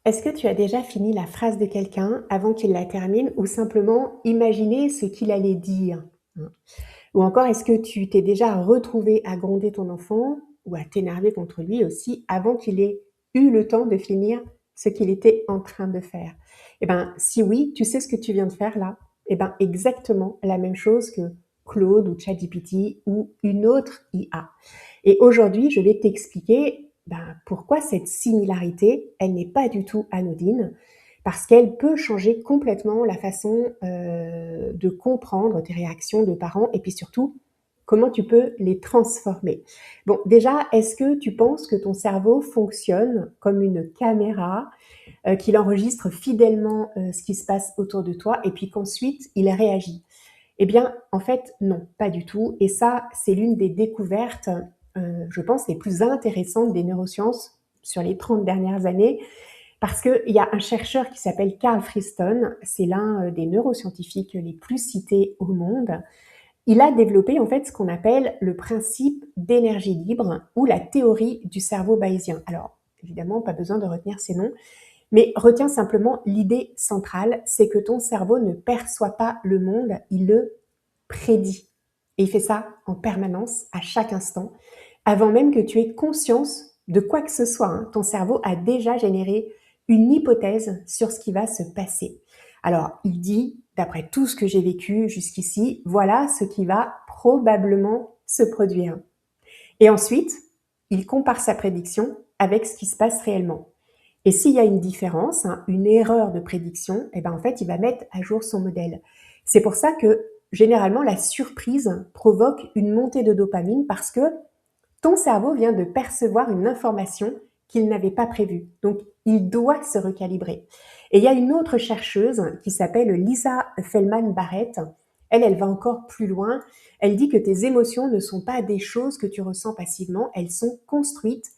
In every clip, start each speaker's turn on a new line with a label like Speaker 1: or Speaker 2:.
Speaker 1: Est-ce que tu as déjà fini la phrase de quelqu'un avant qu'il la termine ou simplement imaginé ce qu'il allait dire? Hein. Ou encore est-ce que tu t'es déjà retrouvé à gronder ton enfant ou à t'énerver contre lui aussi avant qu'il ait eu le temps de finir ce qu'il était en train de faire? Eh ben, si oui, tu sais ce que tu viens de faire là? Eh ben, exactement la même chose que Claude ou ChatGPT ou une autre IA. Et aujourd'hui, je vais t'expliquer pourquoi cette similarité, elle n'est pas du tout anodine, parce qu'elle peut changer complètement la façon de comprendre tes réactions de parents et puis surtout, comment tu peux les transformer. Bon, déjà, est-ce que tu penses que ton cerveau fonctionne comme une caméra qu'il enregistre fidèlement ce qui se passe autour de toi et puis qu'ensuite il réagit? Eh bien, en fait, non, pas du tout. Et ça, c'est l'une des découvertes, je pense, les plus intéressantes des neurosciences sur les 30 dernières années, parce qu'il y a un chercheur qui s'appelle Carl Friston, c'est l'un des neuroscientifiques les plus cités au monde. Il a développé en fait ce qu'on appelle le principe d'énergie libre ou la théorie du cerveau bayésien. Alors, évidemment, pas besoin de retenir ces noms, mais retiens simplement l'idée centrale, c'est que ton cerveau ne perçoit pas le monde, il le prédit. Et il fait ça en permanence, à chaque instant, avant même que tu aies conscience de quoi que ce soit. Hein. Ton cerveau a déjà généré une hypothèse sur ce qui va se passer. Alors, il dit, d'après tout ce que j'ai vécu jusqu'ici, voilà ce qui va probablement se produire. Et ensuite, il compare sa prédiction avec ce qui se passe réellement. Et s'il y a une différence, hein, une erreur de prédiction, eh ben en fait, il va mettre à jour son modèle. C'est pour ça que généralement la surprise provoque une montée de dopamine parce que ton cerveau vient de percevoir une information qu'il n'avait pas prévue. Donc, il doit se recalibrer. Et il y a une autre chercheuse qui s'appelle Lisa Feldman-Barrett. Elle va encore plus loin. Elle dit que tes émotions ne sont pas des choses que tu ressens passivement, elles sont construites,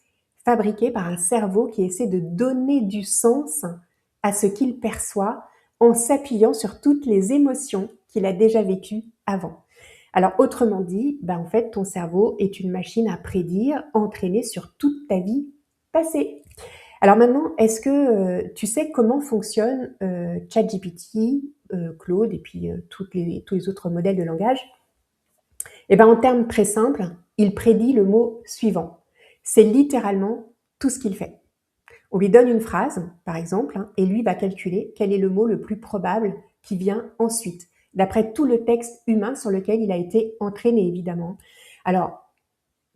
Speaker 1: fabriquées par un cerveau qui essaie de donner du sens à ce qu'il perçoit en s'appuyant sur toutes les émotions qu'il a déjà vécues avant. Alors, autrement dit, en fait, ton cerveau est une machine à prédire, entraînée sur toute ta vie passée. Alors maintenant, est-ce que tu sais comment fonctionne ChatGPT, Claude et puis tous les autres modèles de langage? Eh bien, en termes très simples, il prédit le mot suivant. C'est littéralement tout ce qu'il fait. On lui donne une phrase, par exemple, hein, et lui va calculer quel est le mot le plus probable qui vient ensuite, d'après tout le texte humain sur lequel il a été entraîné, évidemment. Alors,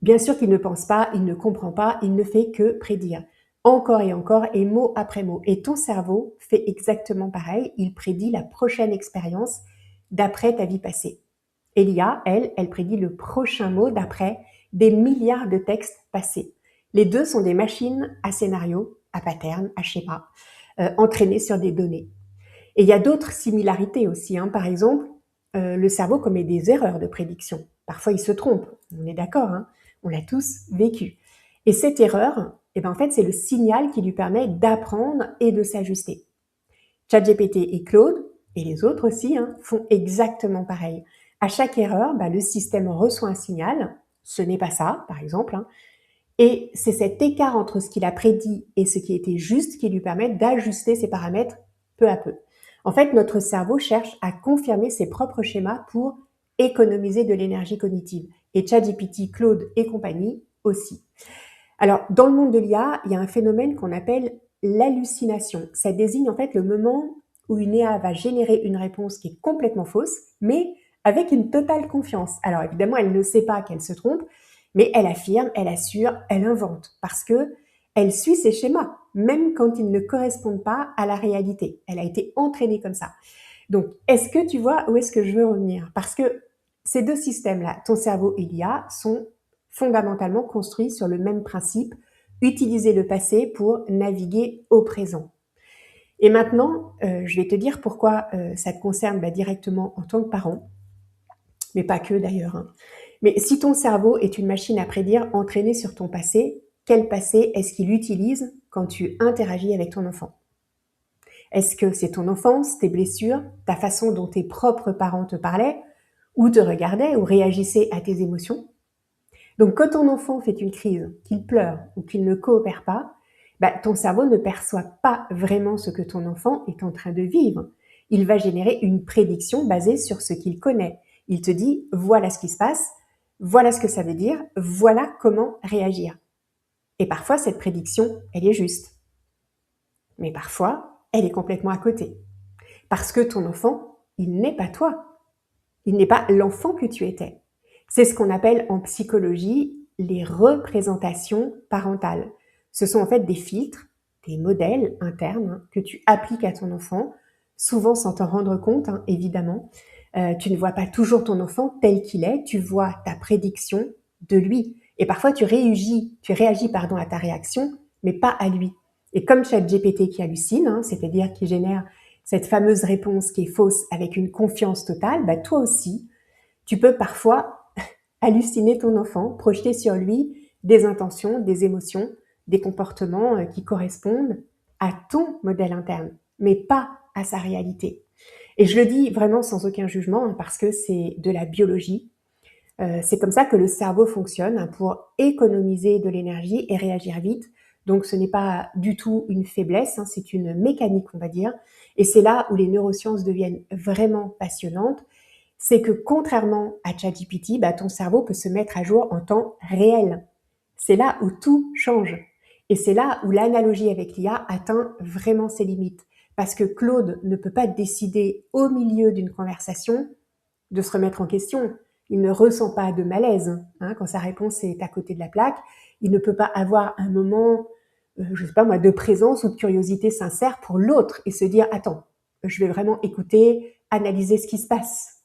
Speaker 1: bien sûr qu'il ne pense pas, il ne comprend pas, il ne fait que prédire. Encore et mot après mot. Et ton cerveau fait exactement pareil, il prédit la prochaine expérience d'après ta vie passée. Et l'IA, elle prédit le prochain mot d'après des milliards de textes passés. Les deux sont des machines à scénario, à pattern, à schéma, entraînées sur des données. Et il y a d'autres similarités aussi. Hein. Par exemple, le cerveau commet des erreurs de prédiction. Parfois, il se trompe. On est d'accord, hein, on l'a tous vécu. Et cette erreur, en fait, c'est le signal qui lui permet d'apprendre et de s'ajuster. ChatGPT et Claude, et les autres aussi, hein, font exactement pareil. À chaque erreur, le système reçoit un signal, ce n'est pas ça, par exemple, hein, et c'est cet écart entre ce qu'il a prédit et ce qui était juste qui lui permet d'ajuster ses paramètres peu à peu. En fait, notre cerveau cherche à confirmer ses propres schémas pour économiser de l'énergie cognitive. Et ChatGPT, Claude et compagnie aussi. Alors, dans le monde de l'IA, il y a un phénomène qu'on appelle l'hallucination. Ça désigne en fait le moment où une IA va générer une réponse qui est complètement fausse, mais avec une totale confiance. Alors évidemment, elle ne sait pas qu'elle se trompe, mais elle affirme, elle assure, elle invente, parce que elle suit ses schémas, même quand ils ne correspondent pas à la réalité. Elle a été entraînée comme ça. Donc, est-ce que tu vois où est-ce que je veux revenir? Parce que ces deux systèmes-là, ton cerveau et l'IA, sont fondamentalement construits sur le même principe, utiliser le passé pour naviguer au présent. Et maintenant, je vais te dire pourquoi ça te concerne directement en tant que parent, mais pas que d'ailleurs. Hein. Mais si ton cerveau est une machine à prédire entraînée sur ton passé, quel passé est-ce qu'il utilise quand tu interagis avec ton enfant? Est-ce que c'est ton enfance, tes blessures, ta façon dont tes propres parents te parlaient, ou te regardaient, ou réagissaient à tes émotions? Donc quand ton enfant fait une crise, qu'il pleure ou qu'il ne coopère pas, bah, ton cerveau ne perçoit pas vraiment ce que ton enfant est en train de vivre. Il va générer une prédiction basée sur ce qu'il connaît. Il te dit, voilà ce qui se passe, voilà ce que ça veut dire, voilà comment réagir. Et parfois, cette prédiction, elle est juste. Mais parfois, elle est complètement à côté. Parce que ton enfant, il n'est pas toi. Il n'est pas l'enfant que tu étais. C'est ce qu'on appelle en psychologie les représentations parentales. Ce sont en fait des filtres, des modèles internes que tu appliques à ton enfant, souvent sans t'en rendre compte, évidemment. Tu ne vois pas toujours ton enfant tel qu'il est, tu vois ta prédiction de lui. Et parfois, tu réagis à ta réaction, mais pas à lui. Et comme ChatGPT qui hallucine, c'est-à-dire qui génère cette fameuse réponse qui est fausse avec une confiance totale, bah toi aussi, tu peux parfois halluciner ton enfant, projeter sur lui des intentions, des émotions, des comportements qui correspondent à ton modèle interne, mais pas à sa réalité. Et je le dis vraiment sans aucun jugement, parce que c'est de la biologie. C'est comme ça que le cerveau fonctionne, pour économiser de l'énergie et réagir vite. Donc ce n'est pas du tout une faiblesse, c'est une mécanique, on va dire. Et c'est là où les neurosciences deviennent vraiment passionnantes. C'est que contrairement à ChatGPT, ton cerveau peut se mettre à jour en temps réel. C'est là où tout change. Et c'est là où l'analogie avec l'IA atteint vraiment ses limites. Parce que Claude ne peut pas décider au milieu d'une conversation de se remettre en question. Il ne ressent pas de malaise quand sa réponse est à côté de la plaque. Il ne peut pas avoir un moment, je sais pas moi, de présence ou de curiosité sincère pour l'autre et se dire « Attends, je vais vraiment écouter, analyser ce qui se passe. »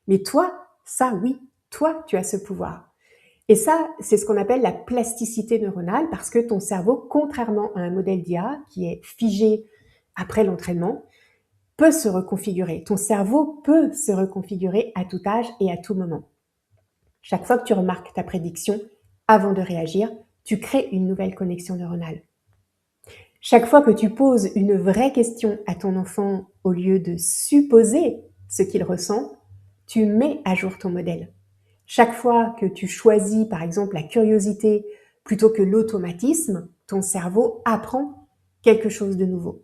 Speaker 1: Mais toi, ça oui, toi, tu as ce pouvoir. Et ça, c'est ce qu'on appelle la plasticité neuronale, parce que ton cerveau, contrairement à un modèle d'IA qui est figé après l'entraînement, peut se reconfigurer. Ton cerveau peut se reconfigurer à tout âge et à tout moment. Chaque fois que tu remarques ta prédiction, avant de réagir, tu crées une nouvelle connexion neuronale. Chaque fois que tu poses une vraie question à ton enfant au lieu de supposer ce qu'il ressent, tu mets à jour ton modèle. Chaque fois que tu choisis, par exemple, la curiosité plutôt que l'automatisme, ton cerveau apprend quelque chose de nouveau.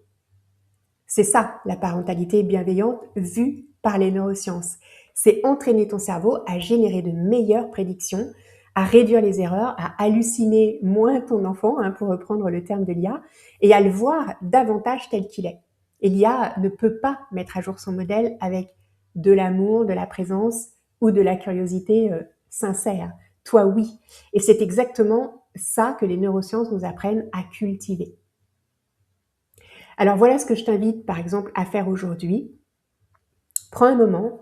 Speaker 1: C'est ça, la parentalité bienveillante vue par les neurosciences. C'est entraîner ton cerveau à générer de meilleures prédictions, à réduire les erreurs, à halluciner moins ton enfant, pour reprendre le terme de l'IA, et à le voir davantage tel qu'il est. Et l'IA ne peut pas mettre à jour son modèle avec de l'amour, de la présence ou de la curiosité sincère. Toi, oui. Et c'est exactement ça que les neurosciences nous apprennent à cultiver. Alors voilà ce que je t'invite par exemple à faire aujourd'hui. Prends un moment,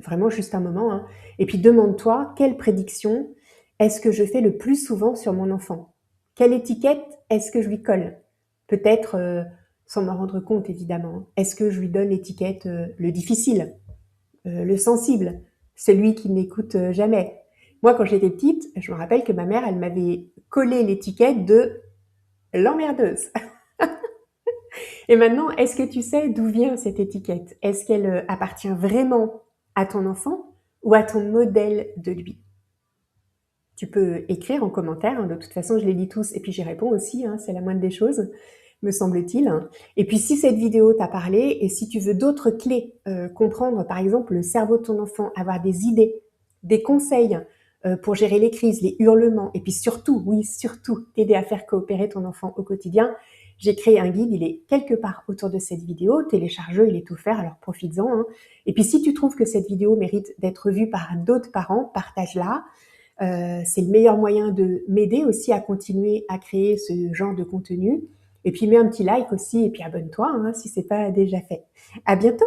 Speaker 1: vraiment juste un moment, et puis demande-toi quelle prédiction est-ce que je fais le plus souvent sur mon enfant? Quelle étiquette est-ce que je lui colle? Peut-être sans m'en rendre compte évidemment. Est-ce que je lui donne l'étiquette le difficile, le sensible, celui qui n'écoute jamais? Moi quand j'étais petite, je me rappelle que ma mère, elle m'avait collé l'étiquette de l'emmerdeuse. Et maintenant, est-ce que tu sais d'où vient cette étiquette? Est-ce qu'elle appartient vraiment à ton enfant ou à ton modèle de lui? Tu peux écrire en commentaire, de toute façon je les lis tous et puis j'y réponds aussi, c'est la moindre des choses, me semble-t-il. Et puis si cette vidéo t'a parlé et si tu veux d'autres clés, comprendre par exemple le cerveau de ton enfant, avoir des idées, des conseils pour gérer les crises, les hurlements, et puis surtout, oui surtout, t'aider à faire coopérer ton enfant au quotidien, j'ai créé un guide, il est quelque part autour de cette vidéo, télécharge-le, il est offert, alors profites-en. Et puis si tu trouves que cette vidéo mérite d'être vue par d'autres parents, partage-la. C'est le meilleur moyen de m'aider aussi à continuer à créer ce genre de contenu. Et puis mets un petit like aussi et puis abonne-toi si c'est pas déjà fait. À bientôt!